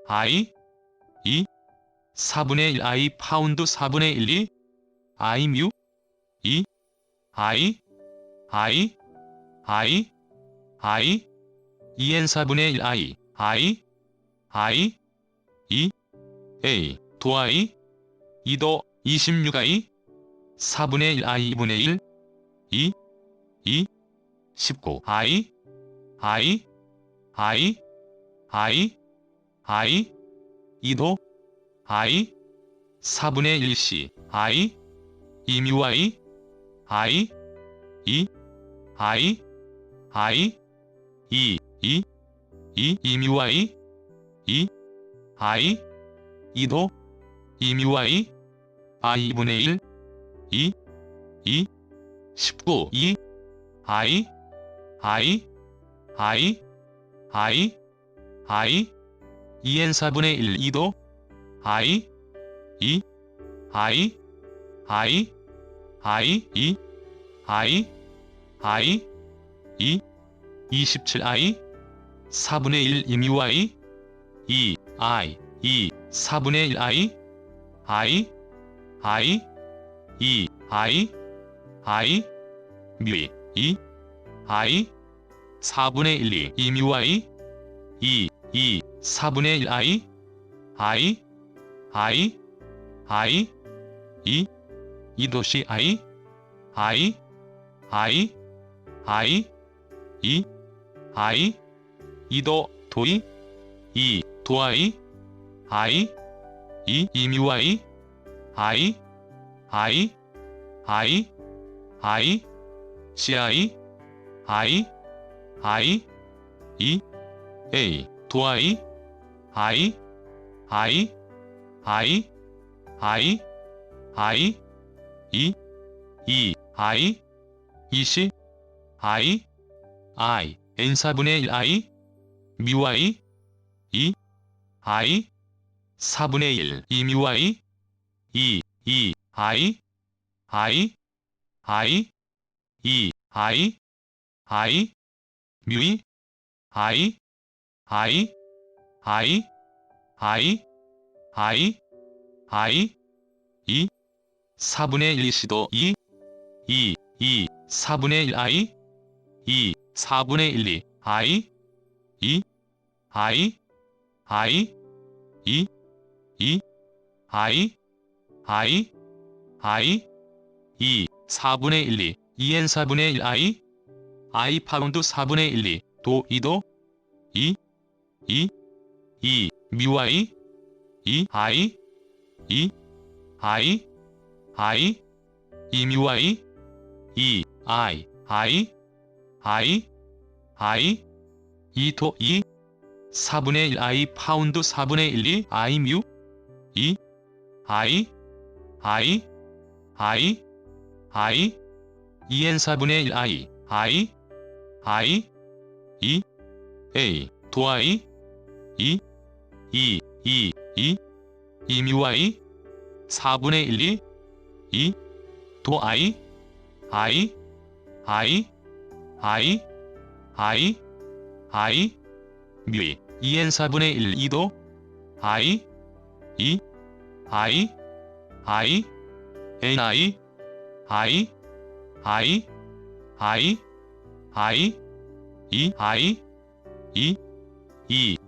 I 2 4분의 1 I 파운드 4분의 1 2 I 뮤 2 I 2n 4분의 1 I 2 A 도 I 2도 26 I 4분의 1 I 2분의 1 2 19 I 2도 I 4분의 1 C I 2뮤 I 2 2뮤 I 2도 2뮤 I 2분의 1 19 2 I 2n 4분의 1 2도 I 2 27 I 4분의 1 2뮤 I 4분의 1 I 2 뮤 2 4분의 1 2뮤 I 4분의 1 I 2도 C I 2도 도이 도 I 2뮤 I C I A 도 I 20 n 4분의 1 뮤 2 4분의 1 2뮤 뮤 4분의 1 C도 4분의 1 4분의 1 4분의 1 2n 4분의 1 I 파운드 4분의 1 도 2도 뮤 뮤 2도 4분의 1 I 파운드 4분의 1 I 뮤 2n 4분의 1 I A 도 I 2뮤 4분의 1 도 I 2뮤 2n 4분의 1 2도 I N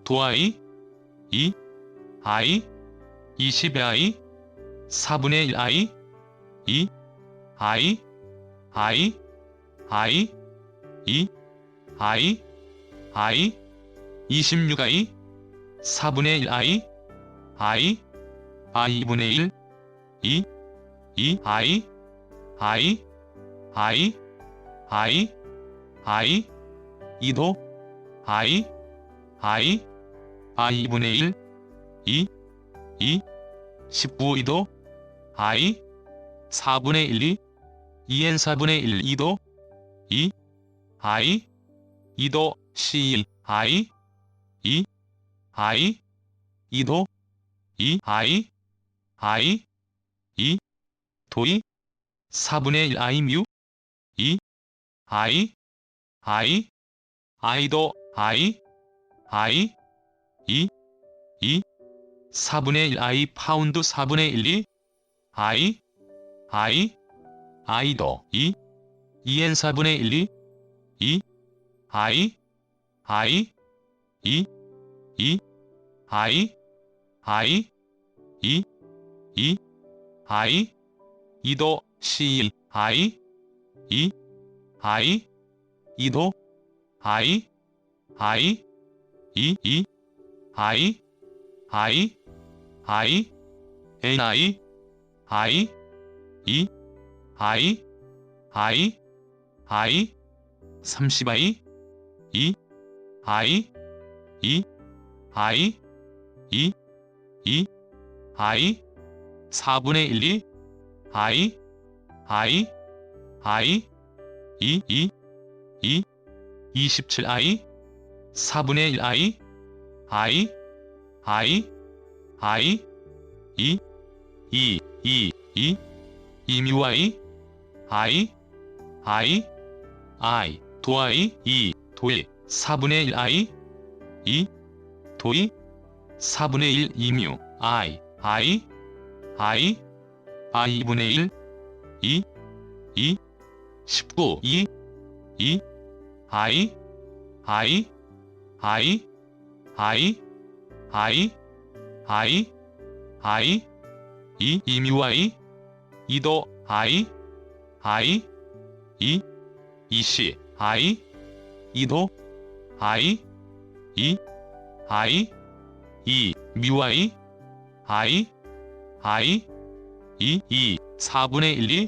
도 I 20 4분의 1 26 4분의 1 2분의 1 2도 2분의 1 19 2도 4분의 1 2n 4분의 1 2도 2도 C 2도 도이 4분의 1 I 뮤 I도 2 4분의 1 I 파운드 4분의 1 2 I도 2 2n 4분의 1 2 I 2 2도 C1 2도 NI 30I 4분의 1 27I 4분의 1 이뮤I 도I 2도이 4분의 1 도이 4분의 1 이뮤 I분의 1 19 이뮤I 2도 20 2도 뮤I 4분의 1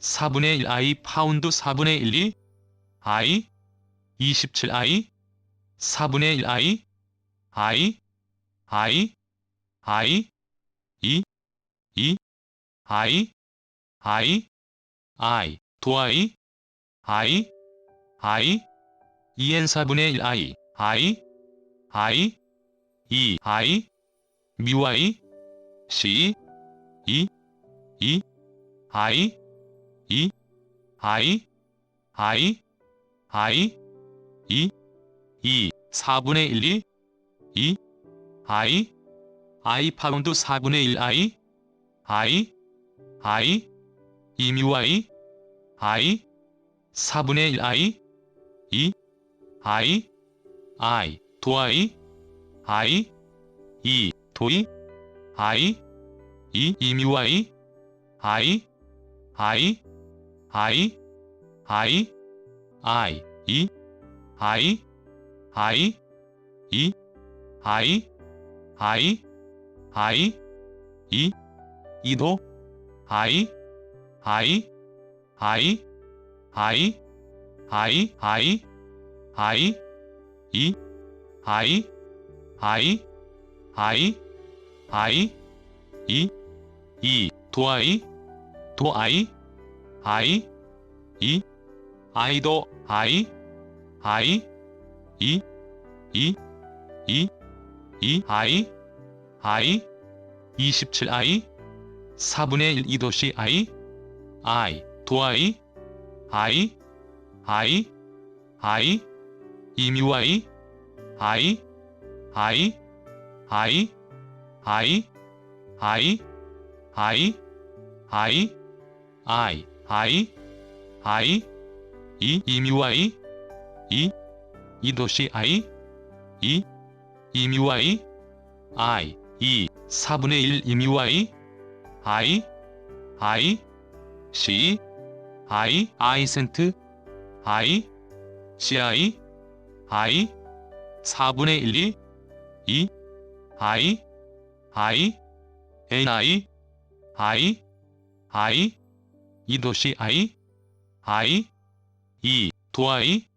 4분의 1 I 파운드 4분의 1 27I 4분의 1 도I EN 4분의 1 뮤I C 4분의 1 I 파운드 4분의 1 이뮤I 4분의 1 도I 도이 이뮤I 이도 도I I도 27I 4분의 1 2도시 도I 이뮤I 이뮤I 이도시 이뮤I 4분의 1 이뮤I C 센트 CI 4분의 1 NI 이도시 도I